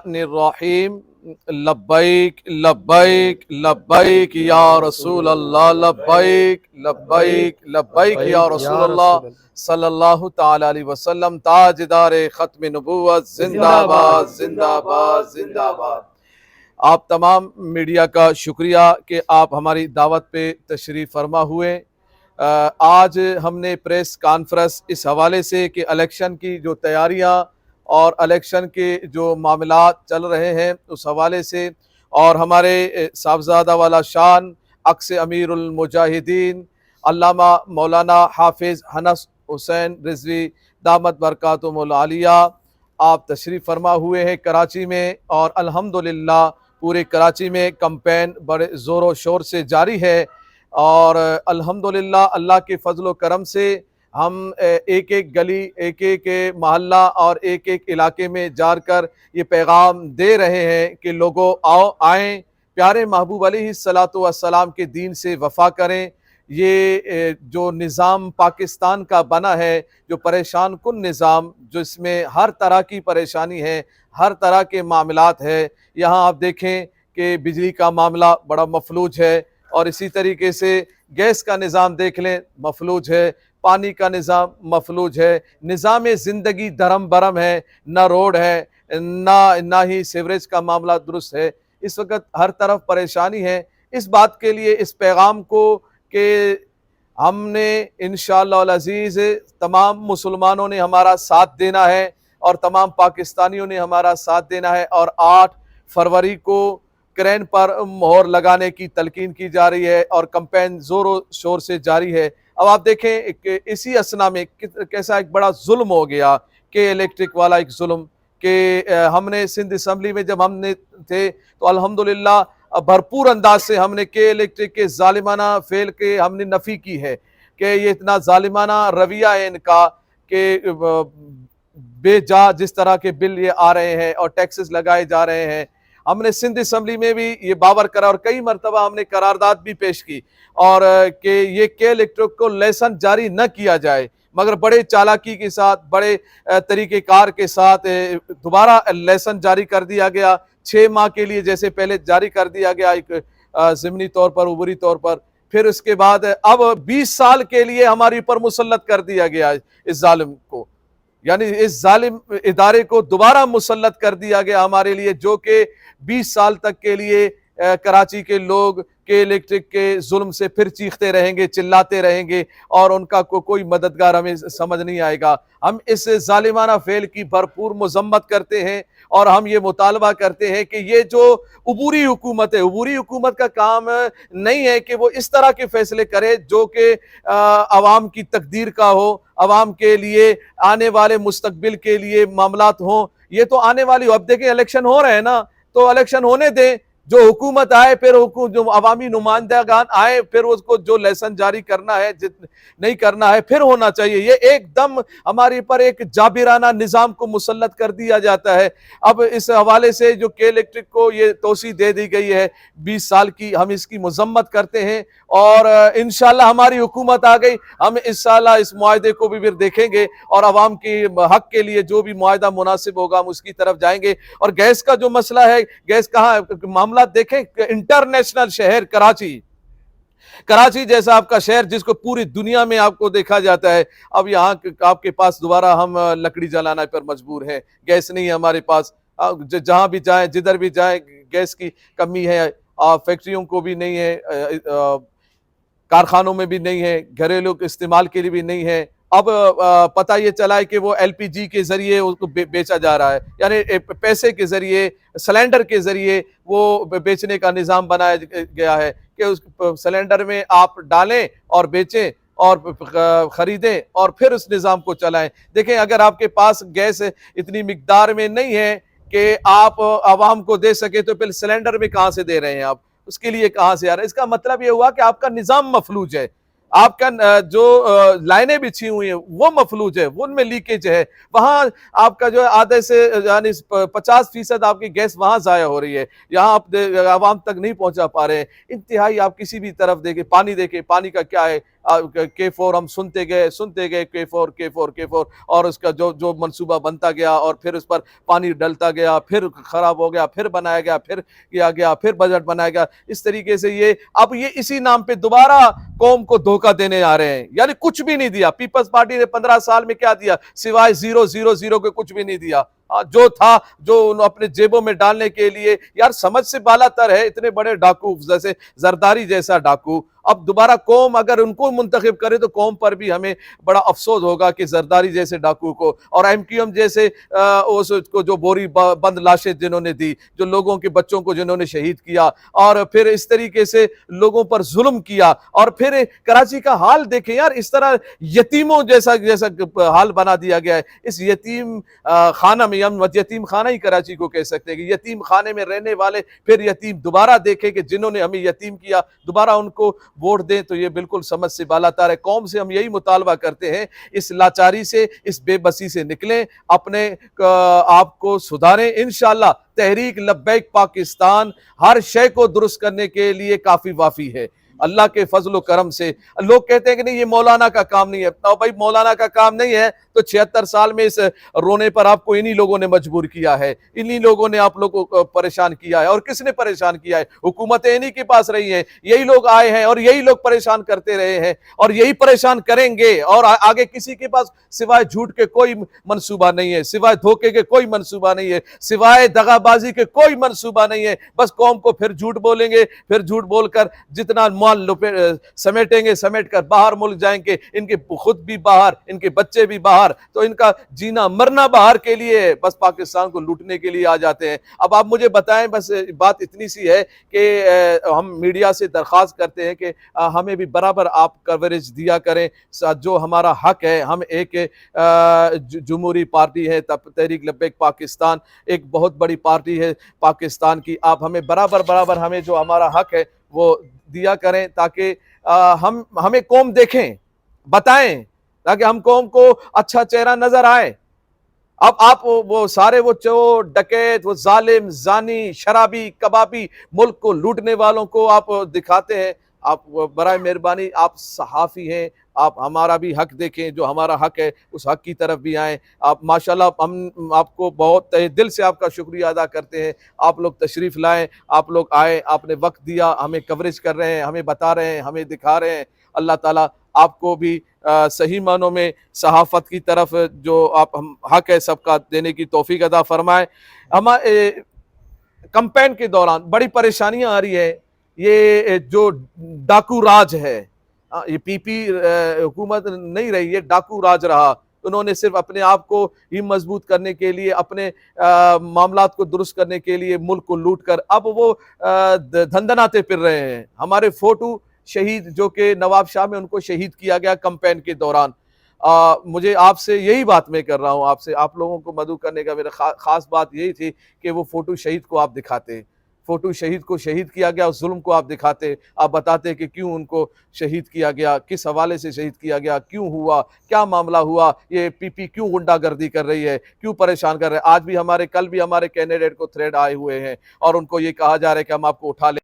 बिस्मिल्लाहिर्रहमानिर्रहीम। लब्बैक लब्बैक लब्बैक या रसूल अल्लाह, लब्बैक लब्बैक लब्बैक या रसूल अल्लाह सल्लल्लाहु ताला अलैहि वसल्लम। ताजदार खत्म नबूवत जिंदाबाद जिंदाबाद जिंदाबाद। आप तमाम मीडिया का शुक्रिया कि आप हमारी दावत पे तशरीफ़ फरमा हुए। आज हमने प्रेस कॉन्फ्रेंस इस हवाले से कि इलेक्शन की जो तैयारियां और इलेक्शन के जो मामलात चल रहे हैं उस हवाले से, और हमारे साहबजादा वाला शान अक्स अमीरुल मुजाहिदीन अल्लामा मौलाना हाफिज़ हनस हुसैन रिजवी दामत बरकातुहुल आलिया आप तशरीफ़ फरमा हुए हैं कराची में। और अल्हम्दुलिल्लाह पूरे कराची में कैंपेन बड़े ज़ोर शोर से जारी है। और अल्हम्दुलिल्लाह अल्लाह के फजल व करम से हम एक एक गली, एक एक मोहल्ला और एक एक इलाके में जाकर ये पैगाम दे रहे हैं कि लोगों आओ आएँ, प्यारे महबूब अलैहिस्सलातु वस्सलाम के दीन से वफ़ा करें। ये जो निज़ाम पाकिस्तान का बना है, जो परेशान कुन निज़ाम, जिसमें हर तरह की परेशानी है, हर तरह के मामलात है। यहाँ आप देखें कि बिजली का मामला बड़ा मफलूज है, और इसी तरीके से गैस का निज़ाम देख लें मफलूज है, पानी का निज़ाम मफलूज है, निज़ाम ज़िंदगी धर्म बरम है, ना रोड है, ना ही सीवरेज का मामला दुरुस्त है। इस वक्त हर तरफ परेशानी है। इस बात के लिए इस पैगाम को कि हमने इंशाअल्लाह अज़ीज़ तमाम मुसलमानों ने हमारा साथ देना है और तमाम पाकिस्तानियों ने हमारा साथ देना है। और 8 फरवरी को क्रैन पर मोहर लगाने की तलकीन की जा रही है और कैंपेन ज़ोरों शोर से जारी है। अब आप देखें कि इसी असना में कैसा एक बड़ा जुल्म हो गया कि इलेक्ट्रिक वाला एक जुल्म कि हमने सिंध असम्बली में जब हमने थे तो अल्हम्दुलिल्लाह भरपूर अंदाज से हमने के इलेक्ट्रिक के जालिमाना फेल के हमने नफ़ी की है कि ये इतना जालिमाना रवैया है इनका कि बेजा जिस तरह के बिल ये आ रहे हैं और टैक्सेस लगाए जा रहे हैं। हमने सिंध असम्बली में भी ये बावर करा और कई मरतबा हमने करारदाद भी पेश की और कि ये के इलेक्ट्रिक को लाइसेंस जारी न किया जाए, मगर बड़े चालाकी के साथ, बड़े तरीक़ेकार के साथ दोबारा लाइसेंस जारी कर दिया गया 6 माह के लिए, जैसे पहले जारी कर दिया गया एक ज़िमनी तौर पर, उबूरी तौर पर। फिर उसके बाद अब 20 साल के लिए हमारे ऊपर मुसल्लत कर दिया गया इस जालिम को, यानी इस जालिम इदारे को दोबारा मुसल्लत कर दिया गया हमारे लिए, जो कि 20 साल तक के लिए कराची के लोग के इलेक्ट्रिक के जुल्म से फिर चीखते रहेंगे, चिल्लाते रहेंगे और उनका कोई मददगार हमें समझ नहीं आएगा। हम इस जालिमाना फेल की भरपूर मजम्मत करते हैं और हम ये मुतालबा करते हैं कि ये जो उबूरी हुकूमत है, उबूरी हुकूमत का काम नहीं है कि वो इस तरह के फैसले करे जो कि अवाम की तकदीर का हो, अवाम के लिए आने वाले मुस्तकबिल के लिए मामलात हों। ये तो आने वाली, अब देखें इलेक्शन हो रहे हैं ना, तो इलेक्शन होने दें, जो हुकूमत आए, फिर जो अवामी नुमाइंदगान आए, फिर उसको जो लाइसेंस जारी करना है, नहीं करना है, फिर होना चाहिए। ये एकदम हमारे पर एक जाबिराना निज़ाम को मुसल्लत कर दिया जाता है। अब इस हवाले से जो के इलेक्ट्रिक को ये तोसी दे दी गई है 20 साल की, हम इसकी मजम्मत करते हैं और इंशाअल्लाह हमारी हुकूमत आ गई, हम इस साल इस मुआहदे को भी फिर देखेंगे और अवाम के हक के लिए जो भी मुआहदा मुनासिब होगा हम उसकी तरफ जाएंगे। और गैस का जो मसला है, गैस कहाँ मामला देखें, इंटरनेशनल शहर कराची, कराची जैसा आपका शहर जिसको पूरी दुनिया में आपको देखा जाता है, अब यहाँ आपके पास दोबारा हम लकड़ी जलाना पर मजबूर हैं, गैस नहीं है हमारे पास। जहां भी जाएं, जिधर भी जाएं, गैस की कमी है। फैक्ट्रियों को भी नहीं है, कारखानों में भी नहीं है, घरेलू इस्तेमाल के लिए भी नहीं है। अब पता ये चला है कि वो एलपीजी के जरिए उसको बेचा जा रहा है, यानी पैसे के जरिए, सिलेंडर के जरिए वो बेचने का निज़ाम बनाया गया है कि उस सिलेंडर में आप डालें और बेचें और ख़रीदें और फिर उस निज़ाम को चलाएं। देखें, अगर आपके पास गैस इतनी मिकदार में नहीं है कि आप आवाम को दे सके, तो फिर सिलेंडर में कहाँ से दे रहे हैं आप, उसके लिए कहाँ से आ रहा है? इसका मतलब ये हुआ कि आपका निज़ाम मफलूज है, आपका जो लाइनें बिछी हुई हैं वो मफलूज है, वो उनमें लीकेज है। वहाँ आपका जो आधे से यानी 50% आपकी गैस वहाँ ज़ाया हो रही है, यहाँ आप आवाम तक नहीं पहुँचा पा रहे हैं। इंतहाई आप किसी भी तरफ देखें, पानी देखें, पानी का क्या है, K4 हम सुनते गए K4 और उसका जो जो मंसूबा बनता गया और फिर उस पर पानी डलता गया, फिर खराब हो गया, फिर बनाया गया, फिर किया गया, फिर बजट बनाया गया। इस तरीके से ये अब ये इसी नाम पे दोबारा कौम को धोखा देने आ रहे हैं। यानी कुछ भी नहीं दिया पीपल्स पार्टी ने 15 साल में, क्या दिया सिवाय 0 के कुछ भी नहीं दिया। जो था जो अपने जेबों में डालने के लिए, यार समझ से बालातर है। इतने बड़े डाकू जैसे जरदारी जैसा डाकू अब दोबारा कौम अगर उनको मुंतखब करे तो कौम पर भी हमें बड़ा अफसोस होगा कि जरदारी जैसे डाकू को और MQM जैसे उसको जो बोरी बंद लाशें जिन्होंने दी, जो लोगों के बच्चों को जिन्होंने शहीद किया और फिर इस तरीके से लोगों पर जुल्म किया। और फिर कराची का हाल देखें यार, इस तरह यतीमों जैसा जैसा हाल बना दिया गया है। इस यतीम खाना में, हम यतीम खाना ही कराची को कह सकते हैं कि यतीम खाने में रहने वाले फिर यतीम दोबारा देखें कि जिन्होंने हमें यतीम किया दोबारा उनको वोट दें, तो ये बिल्कुल समझ से बालातर है। कौम से हम यही मुतालबा करते हैं, इस लाचारी से, इस बेबसी से निकलें, अपने आप को सुधारें। इंशाअल्लाह तहरीक लब्बैक पाकिस्तान हर शय को दुरुस्त करने के लिए काफी वाफी है अल्लाह के फजल करम से। लोग कहते हैं कि नहीं ये मौलाना का काम नहीं है, तो भाई मौलाना का काम नहीं है तो 76 साल में इस रोने पर आपको इन्हीं लोगों ने मजबूर किया है, इन्हीं लोगों ने आप लोगों को परेशान किया है। और किसने परेशान किया है? हुकूमतें इन्हीं के पास रही हैं, यही लोग आए हैं और यही लोग परेशान करते रहे हैं और यही परेशान करेंगे। और आगे किसी के पास सिवाय झूठ के कोई मंसूबा नहीं है, सिवाय धोखे के कोई मंसूबा नहीं है, सिवाय दगाबाजी के कोई मंसूबा नहीं है। बस कौम को फिर झूठ बोलेंगे, फिर झूठ बोलकर जितना समेटेंगे, समेट कर बाहर मुल्क जाएंगे, इनके खुद भी बाहर, इनके बच्चे भी बाहर, तो इनका जीना मरना बाहर के लिए, बस पाकिस्तान को लूटने के लिए आ जाते हैं। अब आप मुझे बताएं, बस बात इतनी सी है कि हम मीडिया से दरख्वास्त करते हैं कि हमें भी बराबर आप कवरेज दिया करें, जो हमारा हक है। हम एक जमहूरी पार्टी है, तहरीक लब्बैक पाकिस्तान एक बहुत बड़ी पार्टी है पाकिस्तान की। आप हमें बराबर हमें जो हमारा हक है वो दिया करें ताकि हमें कौम देखें, बताएं, ताकि हम कौम को अच्छा चेहरा नजर आए। अब आप वो सारे वो चोर डकैत, वो जालिम जानी शराबी कबाबी मुल्क को लूटने वालों को आप दिखाते हैं। आप बराए मेहरबानी, आप सहाफ़ी हैं, आप हमारा भी हक देखें, जो हमारा हक है उस हक की तरफ भी आएँ। आप माशाल्लाह, हम आपको बहुत तहे दिल से आपका शुक्रिया अदा करते हैं। आप लोग तशरीफ़ लाएँ, आप लोग आए, आपने वक्त दिया, हमें कवरेज कर रहे हैं, हमें बता रहे हैं, हमें दिखा रहे हैं। अल्लाह ताला आपको भी सही मानों में सहाफ़त की तरफ जो आप हम हक है सबका देने की तौफीक अदा फरमाए। हमारे कैंपेन के दौरान बड़ी परेशानियां आ रही है। ये जो डाकू राज है, ये पीपी हुकूमत नहीं रही है, डाकू राज रहा। उन्होंने सिर्फ अपने आप को ही मजबूत करने के लिए, अपने मामलात को दुरुस्त करने के लिए मुल्क को लूट कर अब वो धंधनाते फिर रहे हैं। हमारे फोटो शहीद जो कि नवाब शाह में उनको शहीद किया गया कैंपेन के दौरान। मुझे आपसे यही बात मैं कर रहा हूँ, आपसे, आप लोगों को मदऊ करने का मेरा खास बात यही थी कि वो फोटो शहीद को आप दिखाते, फोटो शहीद को शहीद किया गया, उस जुल्म को आप दिखाते, आप बताते कि क्यों उनको शहीद किया गया, किस हवाले से शहीद किया गया, क्यों हुआ, क्या मामला हुआ, ये पीपी क्यों गुंडागर्दी कर रही है, क्यों परेशान कर रहे हैं। आज भी हमारे, कल भी हमारे कैंडिडेट को थ्रेड आए हुए हैं और उनको ये कहा जा रहा है कि हम आपको उठा ले